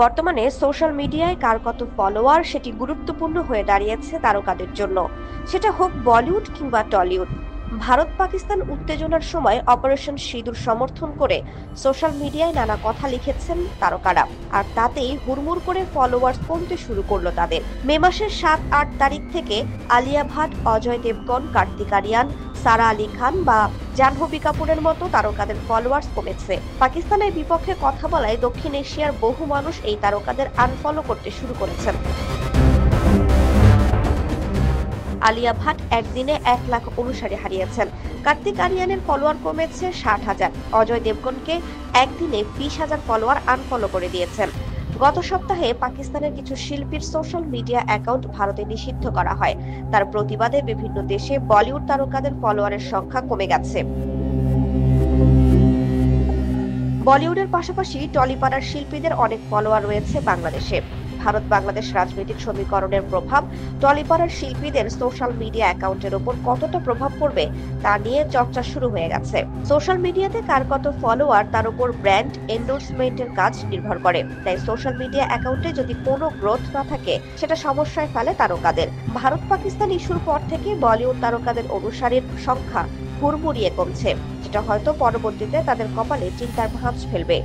বর্তমানে সোশ্যাল মিডিয়ায় কার কত ফলোয়ার সেটি গুরুত্বপূর্ণ হয়ে দাঁড়িয়েছে তারকাদের জন্য। সেটা হোক বলিউড কিংবা টলিউড। ভারত পাকিস্তান উত্তেজনার সময় অপারেশন সিঁদুর সমর্থন করে সোশ্যাল মিডিয়ায় নানা কথা লিখেছেন তারকারা। আর তাতেই হুড়মুড় করে ফলোয়ার্স কমতে শুরু করলো তাদের। মে মাসের ৭-৮ তারিখ থেকে আলিয়া ভাট, অজয় দেবগন, কার্তিক আরিয়ান, সারা আলী খান বা জাহ্নবী কাপুরের মতো তারকাদের ফলোয়ার্স কমেছে। পাকিস্তানের বিপক্ষে কথা বলায় দক্ষিণ এশিয়ার বহু মানুষ এই তারকাদের আনফলো করতে শুরু করেছেন। আলিয়া ভাট একদিনে ১ লাখ অনুসারী হারিয়েছেন। কার্তিক আরিয়ানের ফলোয়ার কমেছে ৬০,০০০। অজয় দেবগনকে একদিনে ২০,০০০ ফলোয়ার আনফলো করে দিয়েছেন। গত সপ্তাহে পাকিস্তানের কিছু শিল্পীর সোশ্যাল মিডিয়া অ্যাকাউন্ট ভারতে নিষিদ্ধ করা হয়। তার প্রতিবাদে বিভিন্ন দেশে বলিউড তারকাদের ফলোয়ারের সংখ্যা কমে গেছে। বলিউডের পাশাপাশি টলিপাড়ার শিল্পীদের অনেক ফলোয়ার রয়েছে বাংলাদেশে। ভারত বাংলাদেশ রাজনৈতিক সমীকরণের প্রভাব টলিপাড়ার শিল্পীদের সোশ্যাল মিডিয়া অ্যাকাউন্টের উপর কতটা প্রভাব পড়বে তা নিয়ে চর্চা শুরু হয়ে গেছে। সোশ্যাল মিডিয়াতে কার কত ফলোয়ার তার উপর ব্র্যান্ড এন্ডোর্সমেন্টের কাজ নির্ভর করে। তাই সোশ্যাল মিডিয়া অ্যাকাউন্টে যদি কোনো গ্রোথ না থাকে সেটা সমস্যায় ফেলে তারকাদের। ভারত পাকিস্তান ইস্যুর পর থেকে বলিউড তারকাদের অনুসারীর সংখ্যা হুড়মুড়িয়ে কমছে, যেটা হয়তো পরবর্তীতে তাদের কপালে চিন্তার ভাঁজ ফেলবে।